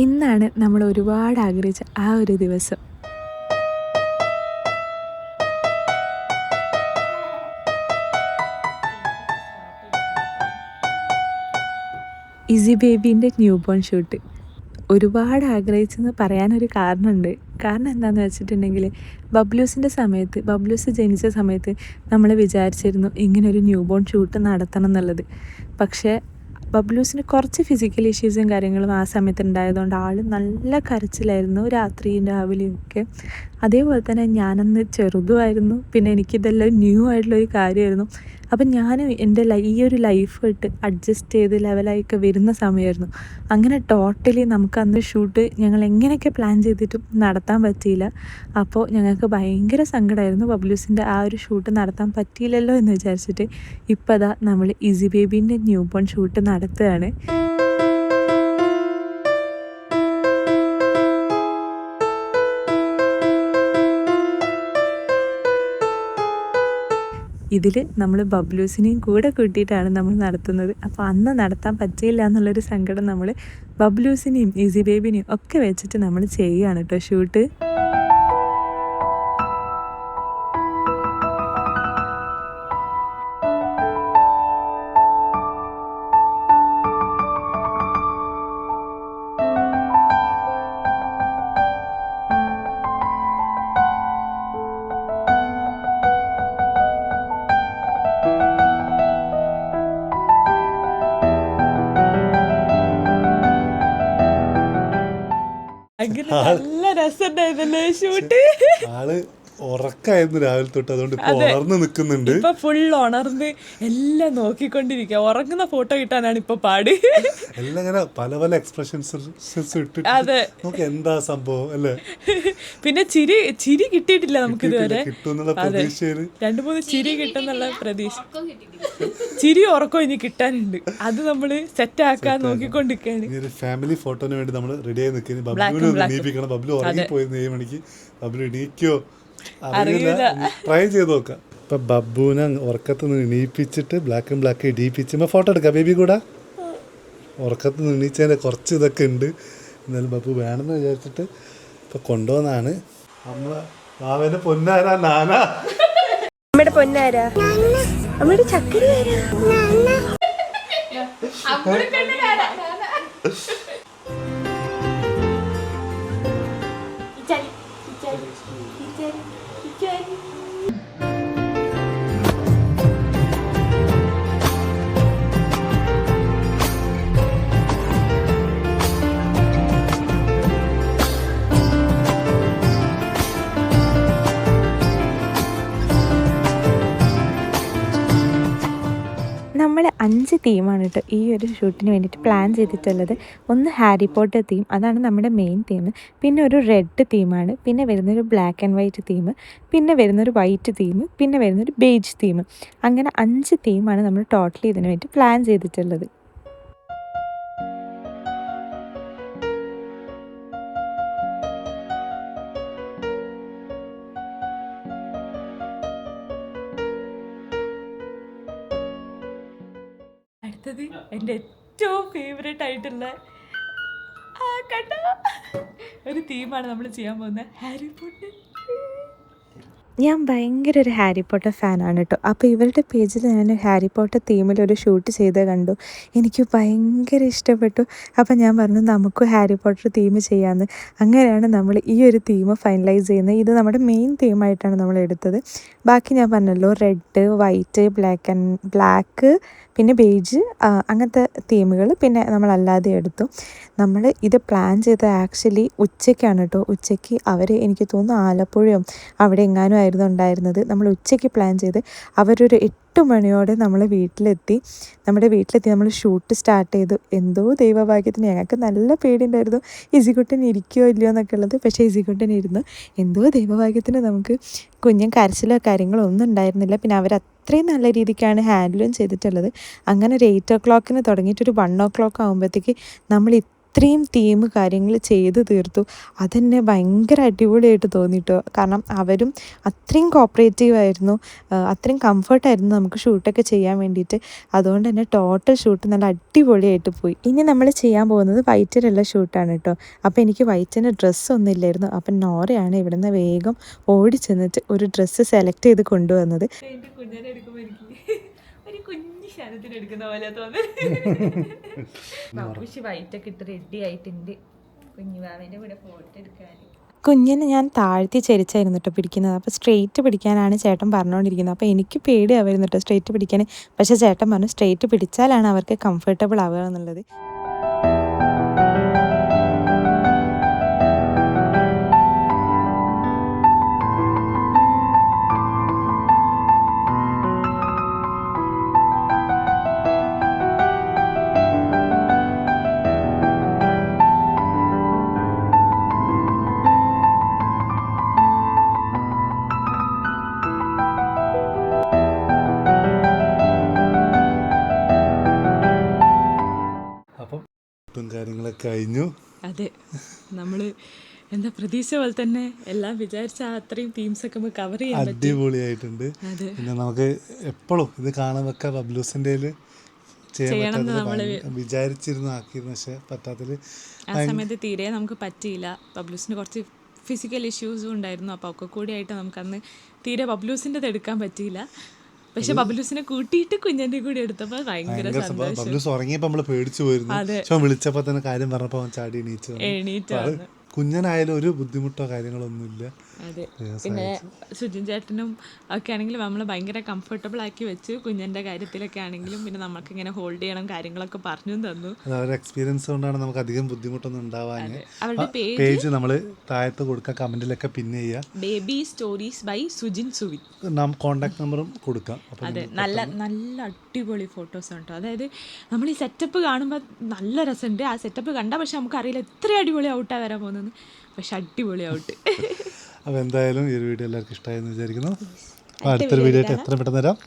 ഇന്നാണ് നമ്മൾ ഒരുപാട് ആഗ്രഹിച്ച ആ ഒരു ദിവസം. ഇസി ബേബീൻ്റെ ന്യൂ ബോൺ ഷൂട്ട് ഒരുപാട് ആഗ്രഹിച്ചെന്ന് പറയാനൊരു കാരണമുണ്ട്. കാരണം എന്താണെന്ന് വെച്ചിട്ടുണ്ടെങ്കിൽ ബബ്ലൂസ് ജനിച്ച സമയത്ത് നമ്മൾ വിചാരിച്ചിരുന്നു ഇങ്ങനൊരു ന്യൂ ബോൺ ഷൂട്ട് നടത്തണം എന്നുള്ളത്. പക്ഷേ ബബ്ലൂസിന് കുറച്ച് ഫിസിക്കൽ ഇഷ്യൂസും കാര്യങ്ങളും ആ സമയത്ത് ഉണ്ടായതുകൊണ്ട് ആൾ നല്ല കരച്ചിലായിരുന്നു രാത്രിയും രാവിലെയൊക്കെ. അതേപോലെ തന്നെ ഞാനന്ന് ചെറുതുമായിരുന്നു, പിന്നെ എനിക്കിതെല്ലാം ന്യൂ ആയിട്ടുള്ളൊരു കാര്യമായിരുന്നു. അപ്പം ഞാൻ എൻ്റെ ഈ ഒരു ലൈഫായിട്ട് അഡ്ജസ്റ്റ് ചെയ്ത് ലെവലായിക്കെ വരുന്ന സമയമായിരുന്നു. അങ്ങനെ ടോട്ടലി നമുക്കന്ന് ഷൂട്ട് ഞങ്ങൾ എങ്ങനെയൊക്കെ പ്ലാൻ ചെയ്തിട്ടും നടത്താൻ പറ്റിയില്ല. അപ്പോൾ ഞങ്ങൾക്ക് ഭയങ്കര സങ്കടമായിരുന്നു ബബ്ലൂസിൻ്റെ ആ ഒരു ഷൂട്ട് നടത്താൻ പറ്റിയില്ലല്ലോ എന്ന് വിചാരിച്ചിട്ട്. ഇപ്പോൾ അതാ നമ്മൾ ഇസി ബേബീൻ്റെ ന്യൂ ബോൺ ഷൂട്ട് നടത്തുകയാണ്. ഇതിൽ നമ്മൾ ബബ്ലൂസിനെയും കൂടെ കൂട്ടിയിട്ടാണ് നമ്മൾ നടത്തുന്നത്. അപ്പോൾ അന്ന് നടത്താൻ പറ്റിയില്ല എന്നുള്ളൊരു സങ്കടം നമ്മൾ ബബ്ലൂസിനെയും ഇസി ബേബിനെയും ഒക്കെ വെച്ചിട്ട് നമ്മൾ ചെയ്യുകയാണ് കേട്ടോ ഷൂട്ട്. നല്ല രസമുണ്ടായിരുന്നല്ലേ ഷൂട്ട്. ആള് ഉറക്കായിരുന്നു രാവിലെ തൊട്ട്, അതുകൊണ്ട് ഇപ്പൊ ഉണർന്ന് നിൽക്കുന്നുണ്ട്. ഇപ്പൊ ഫുൾ ഉണർന്ന് എല്ലാം നോക്കിക്കൊണ്ടിരിക്കുക. ഉറങ്ങുന്ന ഫോട്ടോ കിട്ടാനാണ് ഇപ്പൊ പാട്. എല്ലാം ഇങ്ങനെ പല പല എക്സ്പ്രഷൻസ് ഇട്ടിട്ട് നമുക്ക് എന്താ സംഭവം അല്ലേ. പിന്നെ ചിരി കിട്ടിയിട്ടില്ല നമുക്ക് ഇതുവരെ. കിട്ടുന്നുള്ള പ്രതീക്ഷയില് 2-3 ചിരി കിട്ടുന്നുള്ള പ്രതീക്ഷ. ചിരി ഉറക്കം ഇനി കിട്ടാനുണ്ട്, അത് നമ്മള് സെറ്റ് ആക്കാൻ നോക്കിക്കൊണ്ടിരിക്കുകയാണ്. ഫാമിലി ഫോട്ടോന് വേണ്ടി നമ്മൾ റെഡി ആയി നിൽക്കുന്നത്. ബബ്ലുവിനെ എണീപ്പിക്കണം. ബബ്ലു ഉറങ്ങിപ്പോയിരുന്നു 7 മണിക്ക്. ബബ്ലു എണീക്കോ അറിയില്ല, ട്രൈ ചെയ്ത് നോക്കാം. ഇപ്പൊ ബബ്ബുവിനെ ഉറക്കത്ത് നിന്ന് എണീപ്പിച്ചിട്ട് ബ്ലാക്ക് ഇടിയിപ്പിച്ച് ഫോട്ടോ എടുക്കാം ബേബി കൂടെ. ഉറക്കത്ത് നിന്ന് എണീച്ചതിൻ്റെ കുറച്ച് ഇതൊക്കെ ഉണ്ട്. എന്നാലും ബബ്ബു വേണമെന്ന് വിചാരിച്ചിട്ട് ഇപ്പൊ കൊണ്ടുവന്നാണ്. നമ്മളെ മാവേന്റെ പൊന്നാരാ നാനാ, അമ്മയുടെ പൊന്നാരാ, അമ്മയുടെ ചക്കര നമ്മൾ 5 തീമാണ് കേട്ടോ ഈ ഒരു ഷൂട്ടിന് വേണ്ടിയിട്ട് പ്ലാൻ ചെയ്തിട്ടുള്ളത്. ഒന്ന് ഹാരി പോട്ടർ തീം, അതാണ് നമ്മുടെ മെയിൻ തീം. പിന്നെ ഒരു റെഡ് തീമാണ്, പിന്നെ വരുന്നൊരു ബ്ലാക്ക് ആൻഡ് വൈറ്റ് തീം, പിന്നെ വരുന്നൊരു വൈറ്റ് തീം, പിന്നെ വരുന്നൊരു ബേജ് തീം. അങ്ങനെ 5 തീമാണ് നമ്മൾ ടോട്ടലി ഇതിന് വേണ്ടി പ്ലാൻ ചെയ്തിട്ടുള്ളത്. അടുത്തത് എൻ്റെ ഏറ്റവും ഫേവറേറ്റ് ആയിട്ടുള്ള ഒരു തീമാണ് നമ്മൾ ചെയ്യാൻ പോകുന്നത്, ഹാരി പോട്ടർ. ഞാൻ ഭയങ്കര ഒരു ഹാരി പോട്ടർ ഫാനാണ് കേട്ടോ. അപ്പോൾ ഇവരുടെ പേജിൽ ഞാൻ ഹാരി പോട്ടർ തീമിലൊരു ഷൂട്ട് ചെയ്ത് കണ്ടു. എനിക്ക് ഭയങ്കര ഇഷ്ടപ്പെട്ടു. അപ്പോൾ ഞാൻ പറഞ്ഞു നമുക്കും ഹാരി പോട്ടർ തീം ചെയ്യാമെന്ന്. അങ്ങനെയാണ് നമ്മൾ ഈ ഒരു തീം ഫൈനലൈസ് ചെയ്യുന്നത്. ഇത് നമ്മുടെ മെയിൻ തീമായിട്ടാണ് നമ്മൾ എടുത്തത്. ബാക്കി ഞാൻ പറഞ്ഞല്ലോ റെഡ്, വൈറ്റ്, ബ്ലാക്ക് പിന്നെ ബേജ്, അങ്ങനത്തെ തീമുകൾ പിന്നെ നമ്മളല്ലാതെ എടുത്തു. നമ്മൾ ഇത് പ്ലാൻ ചെയ്തത് ആക്ച്വലി ഉച്ചയ്ക്കാണ് കേട്ടോ. ഉച്ചയ്ക്ക് അവർ എനിക്ക് തോന്നുന്നു ആലപ്പുഴയോ അവിടെ എങ്ങാനും ആയിരുന്നു ഉണ്ടായിരുന്നത്. നമ്മൾ ഉച്ചയ്ക്ക് പ്ലാൻ ചെയ്ത് അവരൊരു 8 മണിയോടെ നമ്മൾ വീട്ടിലെത്തി. നമ്മൾ ഷൂട്ട് സ്റ്റാർട്ട് ചെയ്തു. എന്തോ ദൈവഭാഗ്യത്തിന് ഞങ്ങൾക്ക് നല്ല പേടിയുണ്ടായിരുന്നു ഇസിക്കുട്ടൻ ഇരിക്കുകയോ ഇല്ലയോ എന്നൊക്കെ ഉള്ളത്. പക്ഷേ ഇസിക്കുട്ടൻ ഇരുന്നു. എന്തോ ദൈവഭാഗ്യത്തിന് നമുക്ക് കുഞ്ഞൻ കരച്ചിലോ കാര്യങ്ങളോ ഒന്നും ഉണ്ടായിരുന്നില്ല. പിന്നെ അത്രയും നല്ല രീതിക്കാണ് ഹാൻഡിലും ചെയ്തിട്ടുള്ളത്. അങ്ങനെ ഒരു 8 o'clock തുടങ്ങിയിട്ടൊരു 1 o'clock ആകുമ്പോഴത്തേക്ക് നമ്മൾ അത്രയും തീം കാര്യങ്ങൾ ചെയ്ത് തീർത്തു. അതെന്നെ ഭയങ്കര അടിപൊളിയായിട്ട് തോന്നിട്ടോ. കാരണം അവരും അത്രയും കോപ്പറേറ്റീവ് ആയിരുന്നു, അത്രയും കംഫർട്ടായിരുന്നു നമുക്ക് ഷൂട്ടൊക്കെ ചെയ്യാൻ വേണ്ടിയിട്ട്. അതുകൊണ്ട് തന്നെ ടോട്ടൽ ഷൂട്ട് നല്ല അടിപൊളിയായിട്ട് പോയി. ഇനി നമ്മൾ ചെയ്യാൻ പോകുന്നത് വൈറ്റിലുള്ള ഷൂട്ടാണ് കേട്ടോ. അപ്പോൾ എനിക്ക് വൈറ്റിന് ഡ്രസ്സൊന്നും ഇല്ലായിരുന്നു. അപ്പം നോറയാണ് ഇവിടുന്ന് വേഗം ഓടി ചെന്നിട്ട് ഒരു ഡ്രസ്സ് സെലക്ട് ചെയ്ത് കൊണ്ടുവന്നത്. എൻ്റെ കുഞ്ഞിനെ എടുക്കുമ്പോൾ എനിക്ക് ഒരു കുഞ്ഞു ശരത്തിന് എടുക്കുന്ന പോലെ തോന്നുന്നു. പക്ഷെ വൈറ്റൊക്കെ ഇട്ട് റെഡി ആയിട്ടുണ്ട് കുഞ്ഞുവാവേൻ്റെ കൂടെ ഫോട്ടോ എടുക്കാൻ. കുഞ്ഞിനെ ഞാൻ താഴ്ത്തി ചരിച്ചായിരുന്നു കേട്ടോ പിടിക്കുന്നത്. അപ്പോൾ സ്ട്രെയിറ്റ് പിടിക്കാനാണ് ചേട്ടൻ പറഞ്ഞുകൊണ്ടിരിക്കുന്നത്. അപ്പോൾ എനിക്ക് പേടിയാവുമായിരുന്നു കേട്ടോ സ്ട്രെയിറ്റ് പിടിക്കാൻ. പക്ഷേ ചേട്ടൻ പറഞ്ഞു സ്ട്രെയിറ്റ് പിടിച്ചാലാണ് അവർക്ക് കംഫർട്ടബിൾ ആവുക എന്നുള്ളത്. കാര്യങ്ങളൊക്കെ കഴിഞ്ഞു. അതെ, നമ്മൾ എന്താ പ്രതീക്ഷ പോലെ തന്നെ എല്ലാം വിചാരിച്ച അത്രയും തീംസൊക്കെ നമുക്ക് കവർ ചെയ്യാൻ പറ്റും. അടിപൊളിയായിട്ടുണ്ട്. പിന്നെ നമുക്ക് എപ്പോഴും ഇത് കാണാനൊക്കെ ബബ്ലൂസിൻ്റെ ചെയ്യാൻ വിചാരിച്ചിരുന്നു ആക്കിയിരുന്നു, പക്ഷെ പറ്റാത്തതിൽ ആ സമയത്ത് തീരെ നമുക്ക് പറ്റിയില്ല. ബബ്ലൂസിന് കുറച്ച് ഫിസിക്കൽ ഇഷ്യൂസും ഉണ്ടായിരുന്നു. അപ്പോൾ ഒക്കെ കൂടിയായിട്ട് നമുക്കന്ന് തീരെ ബബ്ലൂസിൻ്റെ എടുക്കാൻ പറ്റിയില്ല. പക്ഷെ ബബ്ലൂസിനെ കൂട്ടിയിട്ട് കുഞ്ഞിന്റെ കൂടി എടുത്തപ്പോൾ ഭയങ്കര സന്തോഷം. ബബ്ലൂസ് ഉറങ്ങിയപ്പോൾ നമ്മൾ പേടിച്ചു പോയിരുന്നു. പക്ഷെ വിളിച്ചപ്പോൾ തന്നെ കാര്യം പറഞ്ഞപ്പോൾ അവൻ ചാടി എണീറ്റ്. കുഞ്ഞനായാലും ഒരു ബുദ്ധിമുട്ടോ കാര്യങ്ങളൊന്നുമില്ല. അതെ, പിന്നെ സുജിൻ ചേട്ടനും ഒക്കെ ആണെങ്കിലും നമ്മൾ ഭയങ്കര കംഫർട്ടബിൾ ആക്കി വെച്ചു. കുഞ്ഞിൻ്റെ കാര്യത്തിലൊക്കെ ആണെങ്കിലും പിന്നെ നമുക്ക് ഇങ്ങനെ ഹോൾഡ് ചെയ്യണം കാര്യങ്ങളൊക്കെ പറഞ്ഞു തന്നു. അവരുടെ എക്സ്പീരിയൻസ് കൊണ്ടാണ് നമുക്ക് അധികം ബുദ്ധിമുട്ടൊന്നും ഉണ്ടാവാൻ. അവരുടെ പേജ് നമ്മൾ താഴത്ത് കൊടുക്കാം, കമന്റിലൊക്കെ പിൻ ചെയ്യുക. Baby stories by Sujin Suvin. Contact നമ്പറും കൊടുക്കാം. അതെ, നല്ല നല്ല അടിപൊളി ഫോട്ടോസ് ഉണ്ട്. അതായത് നമ്മൾ ഈ സെറ്റപ്പ് കാണുമ്പോൾ നല്ല രസമുണ്ട്. ആ സെറ്റപ്പ് കണ്ടാൽ പക്ഷെ നമുക്കറിയില്ല എത്ര അടിപൊളി ഔട്ടാണ് വരാൻ പോകുന്നത്. പക്ഷെ അടിപൊളി ഔട്ട്. അപ്പോൾ എന്തായാലും ഈ ഒരു വീഡിയോ എല്ലാവർക്കും ഇഷ്ടമായെന്ന് വിചാരിക്കുന്നു. അപ്പോൾ അടുത്തൊരു വീഡിയോ ആയിട്ട് എത്ര പെട്ടെന്ന് തരാം.